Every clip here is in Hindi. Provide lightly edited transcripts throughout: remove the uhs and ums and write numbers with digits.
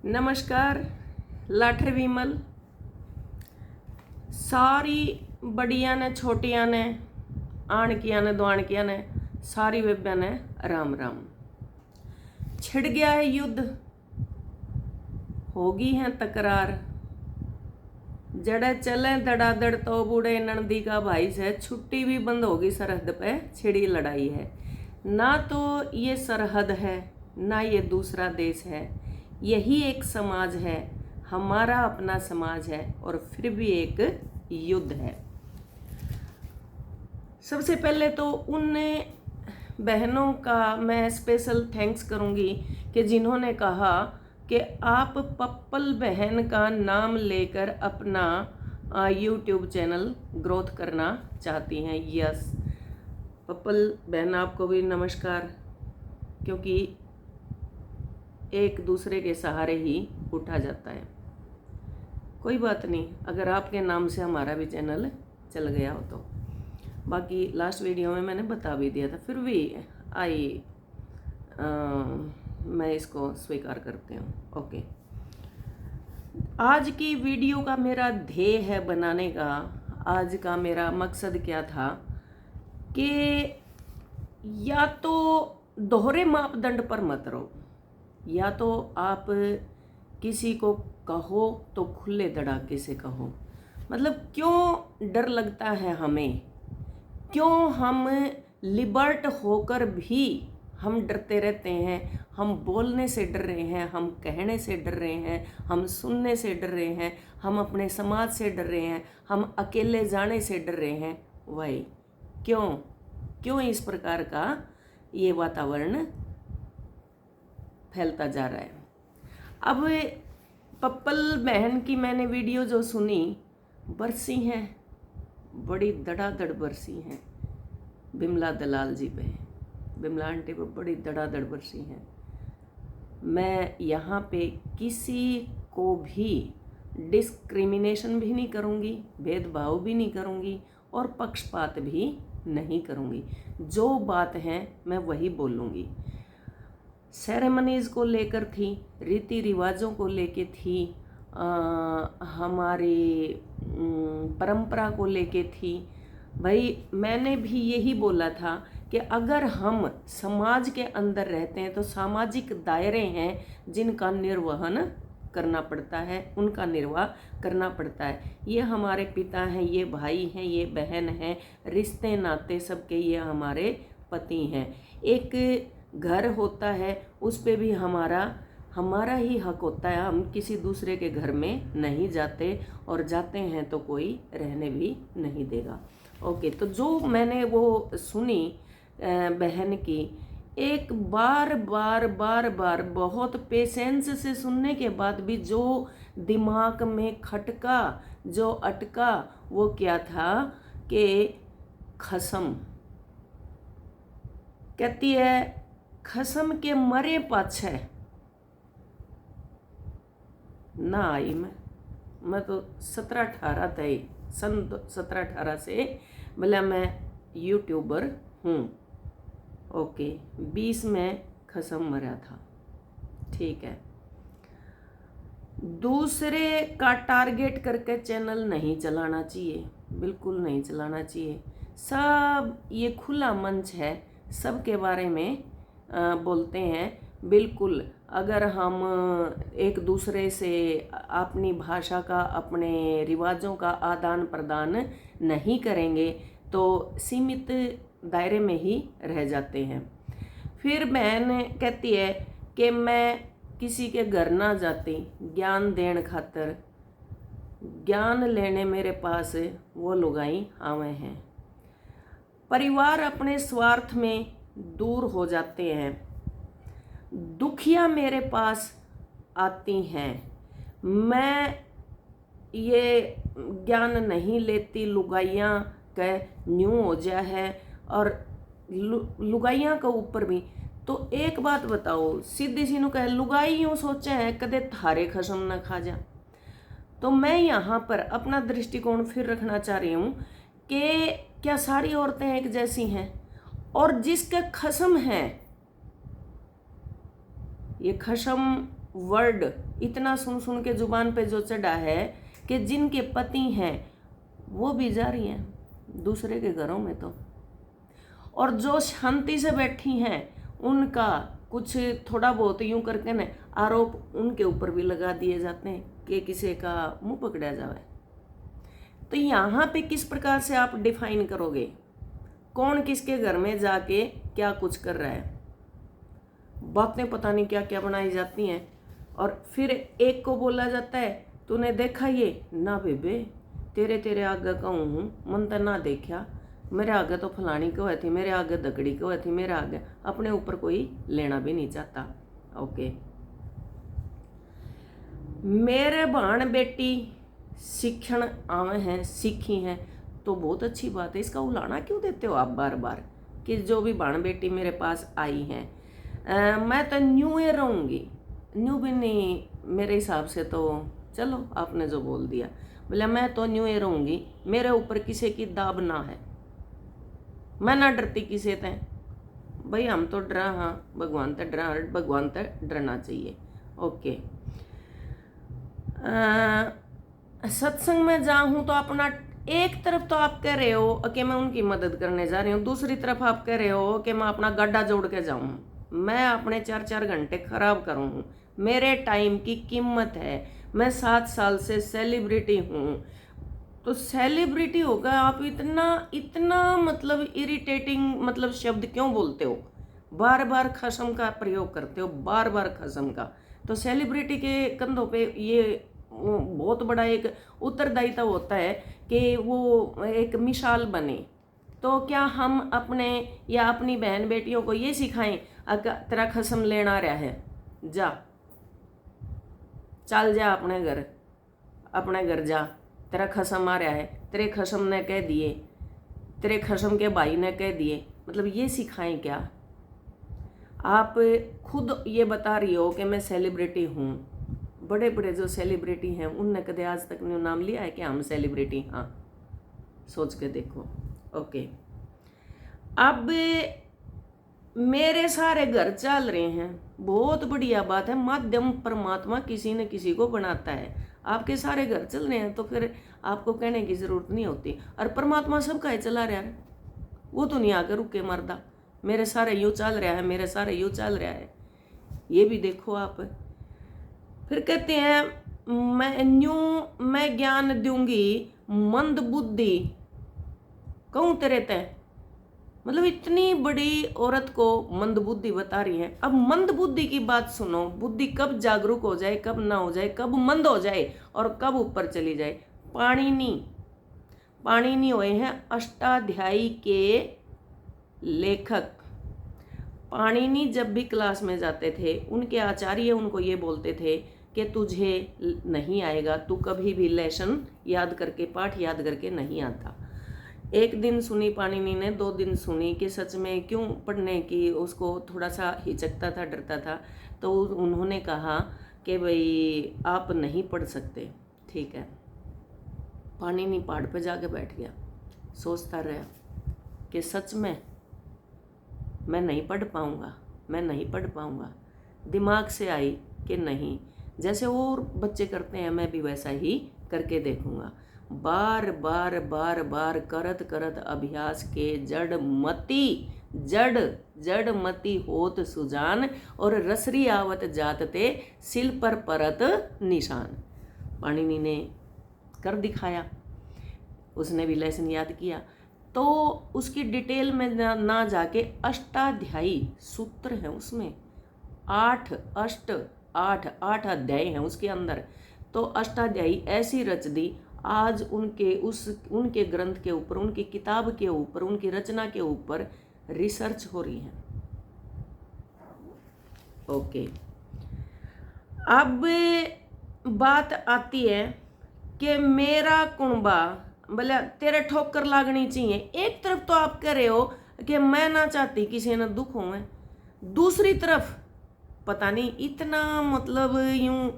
नमस्कार। लाठर विमल सारी बड़िया ने छोटिया ने आणकिया ने द्वाणकिया ने सारी बेब्या ने राम राम। छिड़ गया है युद्ध, होगी है तकरार, जड़े चले दड़ादड़ तो बूढ़े नंदी का भाई से छुट्टी भी बंद होगी, सरहद पे छिड़ी लड़ाई है। ना तो ये सरहद है ना ये दूसरा देश है, यही एक समाज है, हमारा अपना समाज है और फिर भी एक युद्ध है। सबसे पहले तो उन बहनों का मैं स्पेशल थैंक्स करूंगी कि जिन्होंने कहा कि आप पप्पल बहन का नाम लेकर अपना यूट्यूब चैनल ग्रोथ करना चाहती हैं। यस पप्पल बहन, आपको भी नमस्कार, क्योंकि एक दूसरे के सहारे ही उठा जाता है। कोई बात नहीं, अगर आपके नाम से हमारा भी चैनल चल गया हो तो। बाकी लास्ट वीडियो में मैंने बता भी दिया था, फिर भी मैं इसको स्वीकार करती हूँ। ओके, आज की वीडियो का मेरा ध्येय है बनाने का, आज का मेरा मकसद क्या था कि या तो दोहरे मापदंड पर मत रहो, या तो आप किसी को कहो तो खुले धड़ाके से कहो। मतलब क्यों डर लगता है हमें, क्यों हम लिबर्ट होकर भी हम डरते रहते हैं। हम बोलने से डर रहे हैं, हम कहने से डर रहे हैं, हम सुनने से डर रहे हैं, हम अपने समाज से डर रहे हैं, हम अकेले जाने से डर रहे हैं। वही क्यों इस प्रकार का ये वातावरण फैलता जा रहा है। अब पप्पल बहन की मैंने वीडियो जो सुनी, बरसी हैं, बड़ी धड़ाधड़ बरसी हैं बिमला दलाल जी पे, बिमला आंटी पे बड़ी धड़ाधड़ बरसी हैं। मैं यहाँ पे किसी को भी डिस्क्रिमिनेशन भी नहीं करूँगी, भेदभाव भी नहीं करूँगी और पक्षपात भी नहीं करूँगी। जो बात है मैं वही बोलूँगी। सेरेमनीज़ को लेकर थी, रीति रिवाजों को लेके थी, हमारी परंपरा को लेके थी। भाई मैंने भी यही बोला था कि अगर हम समाज के अंदर रहते हैं तो सामाजिक दायरे हैं जिनका निर्वहन करना पड़ता है, उनका निर्वाह करना पड़ता है। ये हमारे पिता हैं, ये भाई हैं, ये बहन हैं, रिश्ते नाते सबके ये हमारे पति हैं। एक घर होता है, उस पे भी हमारा ही हक होता है। हम किसी दूसरे के घर में नहीं जाते, और जाते हैं तो कोई रहने भी नहीं देगा। ओके, तो जो मैंने वो सुनी बहन की, एक बार बार बहुत पेशेंस से सुनने के बाद भी जो दिमाग में खटका, जो अटका, वो क्या था कि खसम कहती है, खसम के मरे पाछे ना आई। मैं तो 17-18 थे, सन 17-18 से बोला मैं यूट्यूबर हूँ। ओके, 20 में खसम मरा था। ठीक है, दूसरे का टारगेट करके चैनल नहीं चलाना चाहिए, बिल्कुल नहीं चलाना चाहिए। सब ये खुला मंच है, सबके बारे में बोलते हैं। बिल्कुल, अगर हम एक दूसरे से अपनी भाषा का, अपने रिवाजों का आदान प्रदान नहीं करेंगे तो सीमित दायरे में ही रह जाते हैं। फिर बहन कहती है कि मैं किसी के घर ना जाती ज्ञान देने खातर, ज्ञान लेने मेरे पास वो लुगाई आवे हैं। परिवार अपने स्वार्थ में दूर हो जाते हैं, दुखिया मेरे पास आती हैं। मैं ये ज्ञान नहीं लेती, लुगाइयाँ का न्यू हो जा है, और लुगाइयाँ के ऊपर भी। तो एक बात बताओ, सीधी सी नु कह, लुगाई यूँ सोचे है कदे थारे खसम न खा जा। तो मैं यहाँ पर अपना दृष्टिकोण फिर रखना चाह रही हूँ कि क्या सारी औरतें एक जैसी हैं? और जिसके खसम है, ये खसम वर्ड इतना सुन सुन के जुबान पे जो चढ़ा है कि जिनके पति हैं वो भी जा रही हैं दूसरे के घरों में, तो और जो शांति से बैठी हैं उनका कुछ थोड़ा बहुत यूं करके न आरोप उनके ऊपर भी लगा दिए जाते हैं कि किसी का मुंह पकड़ा जाए। तो यहाँ पे किस प्रकार से आप डिफाइन करोगे कौन किसके घर में जाके क्या कुछ कर रहा है? बातें पता नहीं क्या क्या बनाई जाती हैं और फिर एक को बोला जाता है तूने देखा ये ना बेबे, तेरे तेरे आगे कहूँ हूँ मन तो ना देखा, मेरे आगे तो फलानी को थी, मेरे आगे दकड़ी को थी, मेरे आगे अपने ऊपर कोई लेना भी नहीं चाहता। ओके, मेरे भाण बेटी शिक्षण आवे हैं सीखी हैं तो बहुत अच्छी बात है, इसका उलाना क्यों देते हो आप बार बार कि जो भी भाण बेटी मेरे पास आई हैं मैं तो न्यू ही रहूँगी, न्यू भी नहीं मेरे हिसाब से, तो चलो आपने जो बोल दिया, बोले मैं तो न्यू ही रहूँगी, मेरे ऊपर किसी की दाब ना है, मैं ना डरती किसी से। भाई हम तो डरा, हाँ भगवान तो डरा, भगवान तो डरना चाहिए। ओके, सत्संग में जाऊँ तो अपना एक तरफ तो आप कह रहे हो कि मैं उनकी मदद करने जा रही हूँ, दूसरी तरफ आप कह रहे हो कि मैं अपना गड्ढा जोड़ के जाऊँ, मैं अपने 4-4 घंटे खराब करूँ, मेरे टाइम की कीमत है, मैं 7 साल से सेलिब्रिटी हूँ। तो सेलिब्रिटी होगा आप इतना मतलब इरिटेटिंग मतलब शब्द क्यों बोलते हो, बार बार खसम का प्रयोग करते हो, बार बार खसम का। तो सेलिब्रिटी के कंधों पे ये बहुत बड़ा एक उत्तरदायित्व होता है कि वो एक मिसाल बने। तो क्या हम अपने या अपनी बहन बेटियों को ये सिखाएं अगर तेरा खसम लेना रहा है जा, चल जा अपने घर जा, तेरा खसम आ रहा है, तेरे खसम ने कह दिए, तेरे खसम के भाई ने कह दिए, मतलब ये सिखाएं क्या? आप खुद ये बता रही हो कि मैं सेलिब्रिटी हूँ, बड़े बड़े जो सेलिब्रिटी हैं उनने कदे आज तक नहीं नाम लिया है कि हम सेलिब्रिटी, हाँ सोच के देखो। ओके, अब मेरे सारे घर चल रहे हैं, बहुत बढ़िया बात है, माध्यम परमात्मा किसी न किसी को बनाता है, आपके सारे घर चल रहे हैं तो फिर आपको कहने की ज़रूरत नहीं होती। और परमात्मा सबका ही चला रहा है, वो तो नहीं आकर रुक के मरदा, मेरे सारे यूँ चल रहा है, मेरे सारे यूँ चल रहा है, ये भी देखो आप। फिर कहते हैं मैं ज्ञान दूंगी मंद बुद्धि कहूँ तेरे तय, मतलब इतनी बड़ी औरत को मंद बुद्धि बता रही है। अब मंद बुद्धि की बात सुनो, बुद्धि कब जागरूक हो जाए, कब ना हो जाए, कब मंद हो जाए और कब ऊपर चली जाए। पाणिनि हुए हैं अष्टाध्यायी के लेखक। पाणिनि जब भी क्लास में जाते थे उनके आचार्य उनको ये बोलते थे कि तुझे नहीं आएगा, तू कभी भी लेसन याद करके पाठ याद करके नहीं आता। एक दिन सुनी पाणिनि ने, 2 दिन सुनी कि सच में क्यों पढ़ने की उसको थोड़ा सा हिचकता था, डरता था, तो उन्होंने कहा कि भाई आप नहीं पढ़ सकते, ठीक है। पाणिनि पहाड़ पे जाके बैठ गया, सोचता रहा कि सच में मैं नहीं पढ़ पाऊँगा, दिमाग से आई कि नहीं, जैसे और बच्चे करते हैं मैं भी वैसा ही करके देखूँगा। बार बार करत अभ्यास के जड़ मती होत सुजान और रसरी आवत जातते सिल पर परत निशान। पाणिनि ने कर दिखाया, उसने भी लेसन याद किया। तो उसकी डिटेल में ना जाके अष्टाध्यायी सूत्र है उसमें, 8 अध्याय हैं उसके अंदर। तो अष्टाध्यायी ऐसी रच दी, आज उनके ग्रंथ के ऊपर, उनकी किताब के ऊपर, उनकी रचना के ऊपर रिसर्च हो रही है। ओके, अब बात आती है कि मेरा कुणबा, बोले तेरे ठोकर लागनी चाहिए। एक तरफ तो आप कह रहे हो कि मैं ना चाहती किसी ने दुख हो, दूसरी तरफ पता नहीं इतना मतलब यूं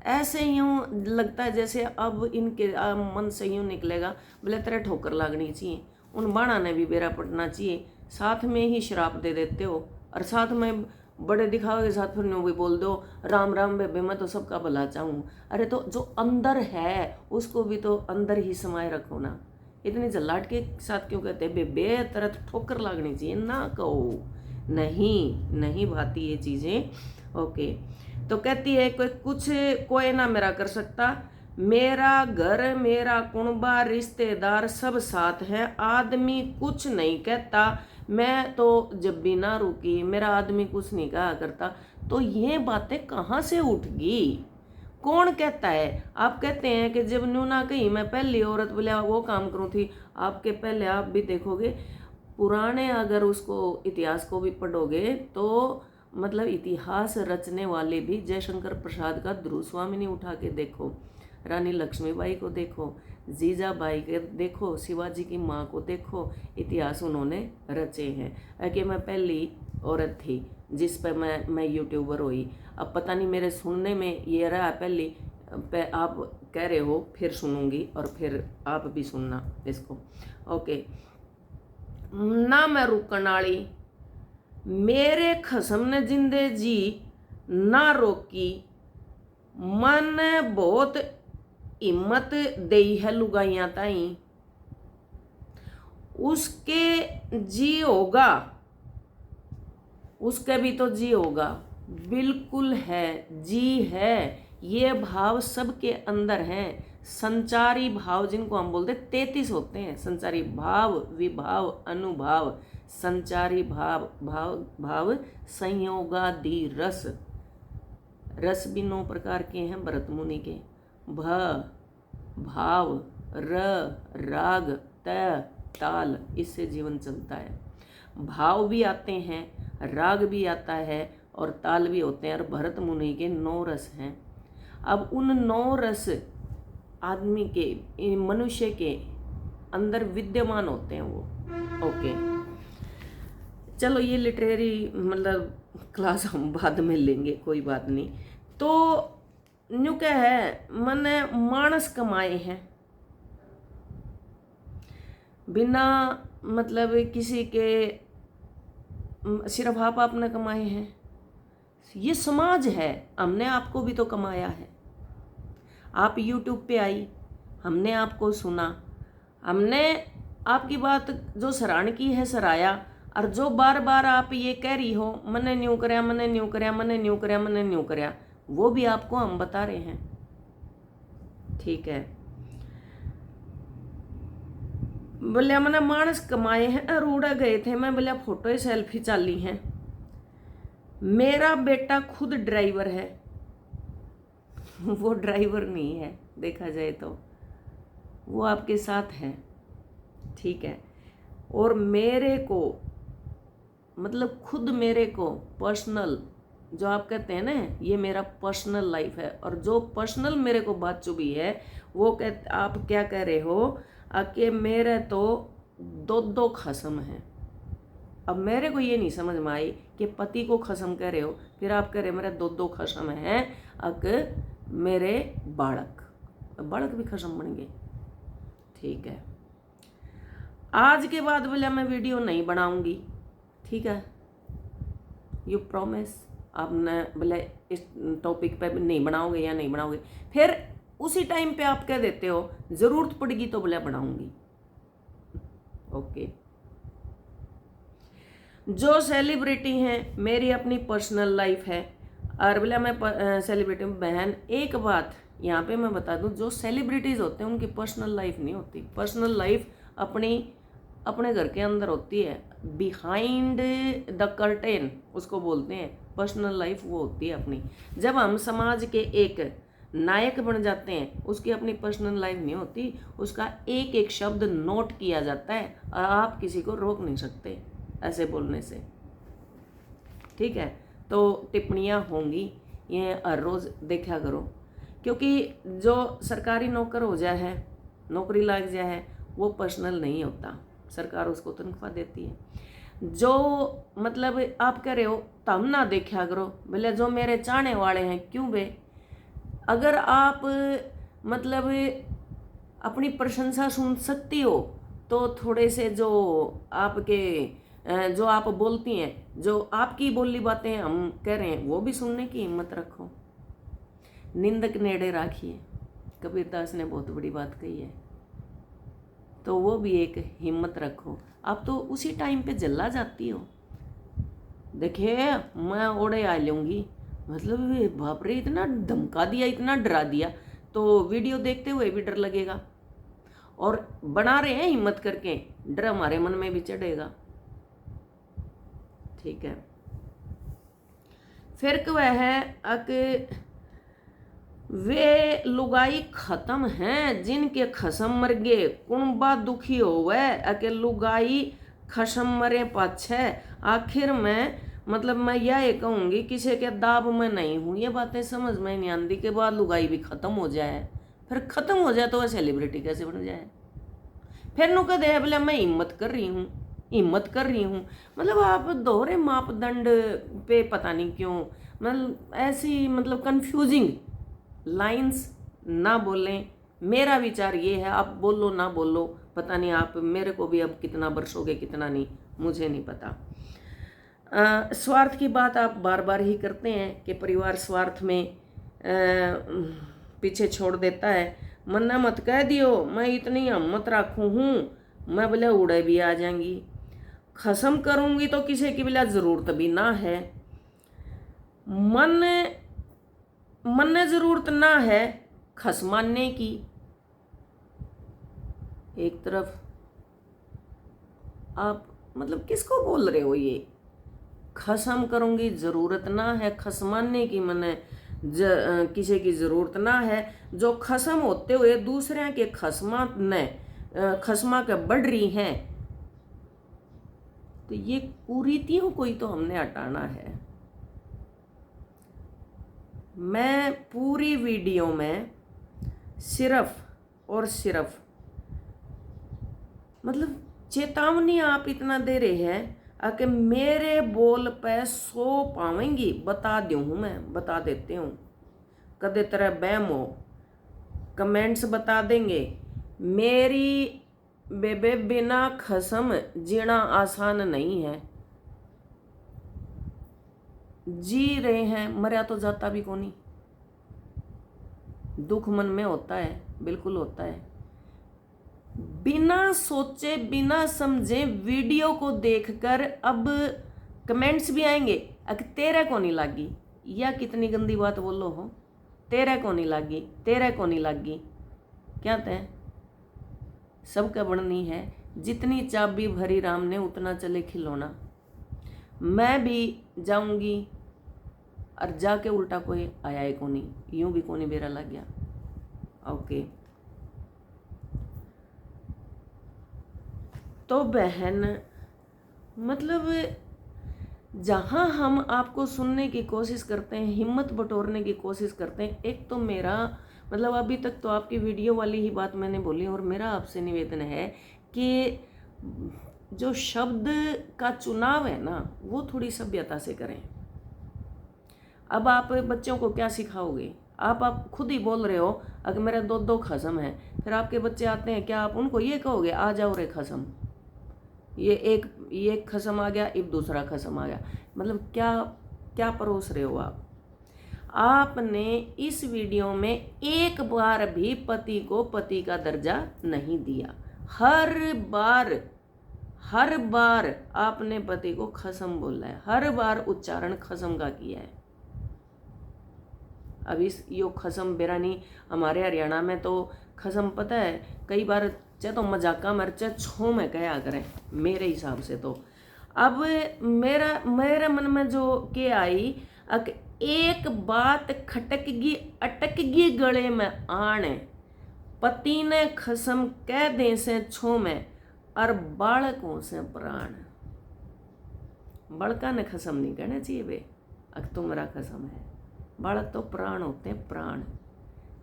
ऐसे यूं लगता है जैसे अब इनके मन से यूं निकलेगा, बोले तेरे ठोकर लागनी चाहिए। उन बाणा ने भी बेरा पड़ना चाहिए, साथ में ही शराब दे देते हो और साथ में बड़े दिखावे के साथ फिर न्यू भी बोल दो राम राम बेबे मैं तो सबका भला चाहूँ। अरे तो जो अंदर है उसको भी तो अंदर ही समाये रखो ना। इतनी जल्लाट के साथ क्यों कहते हैं बेबे, तरह तो ठोकर लगनी चाहिए ना कहो। नहीं नहीं भाती ये चीज़ें। ओके, तो कहती है कोई ना मेरा कर सकता, मेरा घर मेरा कुणबा रिश्तेदार सब साथ है, आदमी कुछ नहीं कहता, मैं तो जब भी ना रुकी मेरा आदमी कुछ नहीं कहा करता। तो ये बातें कहाँ से उठ गई? कौन कहता है? आप कहते हैं कि जब न्यू ना कही मैं पहली औरत बोले वो काम करूँ थी। आपके पहले आप भी देखोगे पुराने अगर उसको इतिहास को भी पढ़ोगे तो मतलब इतिहास रचने वाले भी जयशंकर प्रसाद का ध्रुव स्वामी ने उठा के देखो, रानी लक्ष्मीबाई को देखो, जीजाबाई के देखो, शिवाजी की माँ को देखो, इतिहास उन्होंने रचे हैं। कि मैं पहली औरत थी जिस पर मैं यूट्यूबर हुई। अब पता नहीं मेरे सुनने में ये रहा पहली आप कह रहे हो, फिर सुनूंगी और फिर आप भी सुनना इसको। ओके, ना मैं रुकन वाली, मेरे खसम ने जिंदे जी ना रोकी, मन बहुत हिम्मत दई है लुगाइयां ताई, उसके जी होगा, उसके भी तो जी होगा। बिल्कुल है, जी है, ये भाव सबके अंदर हैं। संचारी भाव जिनको हम बोलते 33 होते हैं, संचारी भाव, विभाव, अनुभाव, संचारी भाव, भाव संयोगादि रस। रस भी 9 प्रकार के हैं भरत मुनि के, भाव, राग, ताल, इससे जीवन चलता है। भाव भी आते हैं, राग भी आता है और ताल भी होते हैं। और भरत मुनि के 9 रस हैं। अब उन 9 रस आदमी के, मनुष्य के अंदर विद्यमान होते हैं वो। ओके, चलो ये लिटरेरी मतलब क्लास हम बाद में लेंगे, कोई बात नहीं। तो न्यू क्या है, मैंने मानस कमाए हैं बिना मतलब किसी के, सिर्फ आप आपने कमाए हैं। ये समाज है, हमने आपको भी तो कमाया है। आप YouTube पे आई, हमने आपको सुना, हमने आपकी बात जो सराहन की है सराया। और जो बार बार आप ये कह रही हो मैंने न्यू करया, मैंने न्यू करया, मैंने न्यू करया, मैंने न्यू करया, वो भी आपको हम बता रहे हैं। ठीक है, बोलिया मैंने मानस कमाए हैं, अरूड़ा गए थे मैं, बोलिया फोटो सेल्फी चाली हैं, मेरा बेटा खुद ड्राइवर है। वो ड्राइवर नहीं है, देखा जाए तो वो आपके साथ है। ठीक है, और मेरे को मतलब खुद मेरे को पर्सनल, जो आप कहते हैं ना ये मेरा पर्सनल लाइफ है, और जो पर्सनल मेरे को बात चुभी है वो कहते, आप क्या कह रहे हो कि मेरे तो 2 खसम हैं। अब मेरे को ये नहीं समझ में आई कि पति को खसम कह रहे हो, फिर आप कह रहे मेरे 2 खसम हैं, अक मेरे बालक भी खसम बन गए। ठीक है, आज के बाद बोला मैं वीडियो नहीं बनाऊंगी। ठीक है, यू प्रॉमिस? आपने बोले इस टॉपिक पे नहीं बनाओगे या नहीं बनाओगे, फिर उसी टाइम पे आप कह देते हो जरूरत पड़ेगी तो बोले बनाऊंगी। ओके, जो सेलिब्रिटी हैं मेरी अपनी पर्सनल लाइफ है, और बोला मैं सेलिब्रिटी बहन, एक बात यहाँ पे मैं बता दूं, जो सेलिब्रिटीज होते हैं उनकी पर्सनल लाइफ नहीं होती। पर्सनल लाइफ अपने घर के अंदर होती है, बिहाइंड द कर्टेन उसको बोलते हैं। पर्सनल लाइफ वो होती है अपनी। जब हम समाज के एक नायक बन जाते हैं, उसकी अपनी पर्सनल लाइफ नहीं होती, उसका एक एक शब्द नोट किया जाता है और आप किसी को रोक नहीं सकते ऐसे बोलने से। ठीक है, तो टिप्पणियाँ होंगी, ये हर रोज़ देखा करो, क्योंकि जो सरकारी नौकर हो जाए है, नौकरी लग जाए है, वो पर्सनल नहीं होता, सरकार उसको तनख्वाह देती है। जो मतलब आप कह रहे हो तम ना देखा करो, बोले जो मेरे चाहने वाले हैं, क्यों बे? अगर आप मतलब अपनी प्रशंसा सुन सकती हो तो थोड़े से जो आपके जो आप बोलती हैं, जो आपकी बोली बातें हम कह रहे हैं, वो भी सुनने की हिम्मत रखो। निंदक नेड़े राखिए, कबीरदास ने बहुत बड़ी बात कही है। तो वो भी एक हिम्मत रखो। आप तो उसी टाइम पे जला जाती हो। देखिए मैं ओढ़े आ लूँगी, मतलब बाप रे, इतना धमका दिया, इतना डरा दिया, तो वीडियो देखते हुए भी डर लगेगा। और बना रहे हैं हिम्मत करके, डर हमारे मन में भी चढ़ेगा। ठीक है। फिर वह है कि वे लुगाई खत्म हैं जिनके खसम मर गे, कुणबा दुखी होवे अके लुगाई खसम मरे पाछे। आखिर में मतलब मैं यह कहूँगी, किसी के दाब में नहीं हूँ। ये बातें समझ में नहीं आती के बाद लुगाई भी खत्म हो जाए, फिर खत्म हो जाए तो वह सेलिब्रिटी कैसे बन जाए। फिर नु कदे बोले मैं हिम्मत कर रही हूँ, हिम्मत कर रही हूँ। मतलब आप दोहरे मापदंड पे पता नहीं क्यों, मतलब ऐसी मतलब कंफ्यूजिंग लाइंस ना बोलें। मेरा विचार ये है, आप बोलो ना बोलो, पता नहीं आप मेरे को भी अब कितना बरसोगे कितना नहीं, मुझे नहीं पता। स्वार्थ की बात आप बार बार ही करते हैं कि परिवार स्वार्थ में पीछे छोड़ देता है। मन्ना मत कह दियो मैं इतनी हिम्मत रखूँ हूँ, मैं बोले उड़े भी आ जाएंगी। खसम करूँगी तो किसी की बिला ज़रूरत भी ना है। मन ज़रूरत ना है खस मानने की। एक तरफ आप मतलब किसको बोल रहे हो? ये खसम करूँगी ज़रूरत ना है खस मानने की, मने किसी की ज़रूरत ना है। जो खसम होते हुए दूसरे के खसमा के बढ़ रही हैं, तो ये कुरीतियों को ही तो हमने हटाना है। मैं पूरी वीडियो में सिर्फ और सिर्फ मतलब चेतावनी आप इतना दे रहे हैं कि मेरे बोल पे 100 पावेंगी, बता दूँ हूँ, मैं बता देती हूँ। कदे तरह बैम हो, कमेंट्स बता देंगे। मेरी बेबे बिना खसम जीना आसान नहीं है। जी रहे हैं, मरा तो जाता भी कोनी। दुख मन में होता है, बिल्कुल होता है। बिना सोचे बिना समझे वीडियो को देखकर अब कमेंट्स भी आएंगे, अगर तेरे को नहीं लागी, या कितनी गंदी बात बोलो हो, तेरे को नहीं लागी, तेरे को नहीं लागी। क्या तय सबका बननी है। जितनी चाबी भरी राम ने उतना चले खिलौना। मैं भी जाऊंगी और जाके उल्टा कोई आया है को नहीं, यूं भी कोनी बेरा लग गया। ओके, तो बहन मतलब जहाँ हम आपको सुनने की कोशिश करते हैं, हिम्मत बटोरने की कोशिश करते हैं। एक तो मेरा मतलब अभी तक तो आपकी वीडियो वाली ही बात मैंने बोली, और मेरा आपसे निवेदन है कि जो शब्द का चुनाव है ना, वो थोड़ी सभ्यता से करें। अब आप बच्चों को क्या सिखाओगे? आप खुद ही बोल रहे हो अगर मेरा 2 खसम है, फिर आपके बच्चे आते हैं, क्या आप उनको ये कहोगे आ जाओ रे खसम, ये एक खसम आ गया, एक दूसरा खसम आ गया? मतलब क्या परोस रहे हो आप? आपने इस वीडियो में एक बार भी पति को पति का दर्जा नहीं दिया। हर बार आपने पति को खसम बोला है, हर बार उच्चारण खसम का किया है। अब इस यो खसम बेरानी हमारे हरियाणा में तो खसम पता है कई बार चाहे तो मजाका मरचा छो में कहा करें मेरे हिसाब से। तो अब मेरे मन में जो के आई, एक बात खटकगी अटकगी गले में आने, पति ने खसम कह दे से छो में, और बालकों से प्राण। बड़का ने खसम नहीं कहना चाहिए बे, तुम्हारा खसम है। बालक तो प्राण होते हैं, प्राण।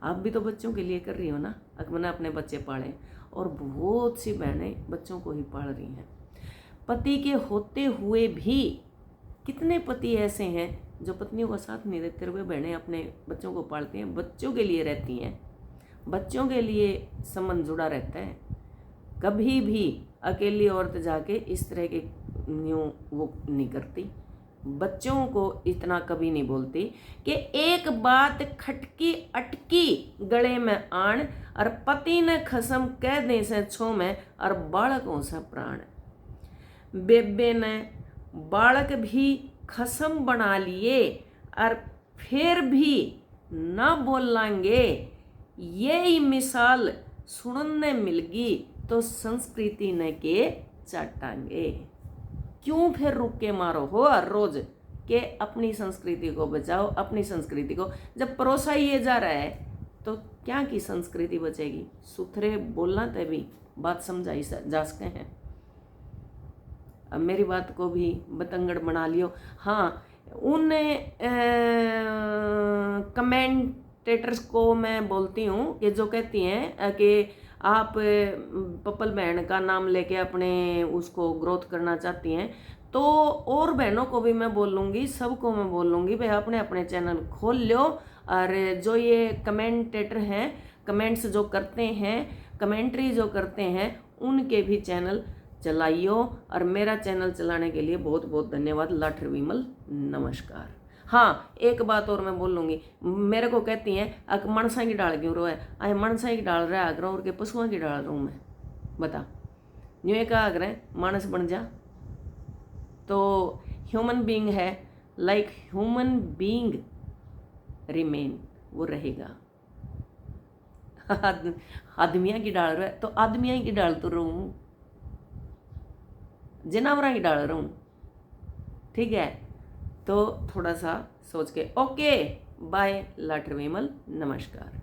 आप भी तो बच्चों के लिए कर रही हो ना, मैंने अपने बच्चे पाले, और बहुत सी बहनें बच्चों को ही पाल रही हैं। पति के होते हुए भी कितने पति ऐसे हैं जो पत्नियों का साथ नहीं देते हुए बहनें अपने बच्चों को पालती हैं, बच्चों के लिए रहती हैं, बच्चों के लिए संबंध जुड़ा रहता है। कभी भी अकेली औरत जाके इस तरह के यूँ वो नहीं करती, बच्चों को इतना कभी नहीं बोलती कि एक बात खटकी अटकी गले में आण, और पति ने खसम कह दे से छो में, और बालकों से प्राण। बेबे ने बालक भी खसम बना लिए, और फिर भी न बोलांगे, यही मिसाल सुनने मिलगी, तो संस्कृति ने के चाटांगे। क्यों फिर रुक के मारो हो हर रोज के अपनी संस्कृति को बचाओ, अपनी संस्कृति को जब परोसा ही ये जा रहा है तो क्या की संस्कृति बचेगी। सुथरे बोलना तभी बात समझाई जा सके हैं। अब मेरी बात को भी बतंगड़ बना लियो। हाँ, उन कमेंटेटर्स को मैं बोलती हूँ कि जो कहती हैं कि आप पप्पल बहन का नाम लेके अपने उसको ग्रोथ करना चाहती हैं, तो और बहनों को भी मैं बोलूँगी, सबको मैं बोलूँगी भाई अपने अपने चैनल खोल लो। और जो ये कमेंटेटर हैं, कमेंट्स जो करते हैं, कमेंट्री जो करते हैं, उनके भी चैनल चलाइयो। और मेरा चैनल चलाने के लिए बहुत बहुत धन्यवाद। लाठर विमल, नमस्कार। हाँ, एक बात और मैं बोल लूँगी। मेरे को कहती हैं अक मनसा की डाल क्यों रो है, आए मनसा की डाल रहा है और के पशुओं की डाल रहा हूँ मैं, बता। यूँ एक आग्रह मानस बन जा, तो ह्यूमन बीइंग है, लाइक ह्यूमन बीइंग रिमेन, वो रहेगा। आदमिया की डाल रहा है तो आदमिया की डाल तो रहूँ, जानवरा की डाल रहा हूँ, ठीक है। तो थोड़ा सा सोच के, ओके बाय, लाठर विमल, नमस्कार।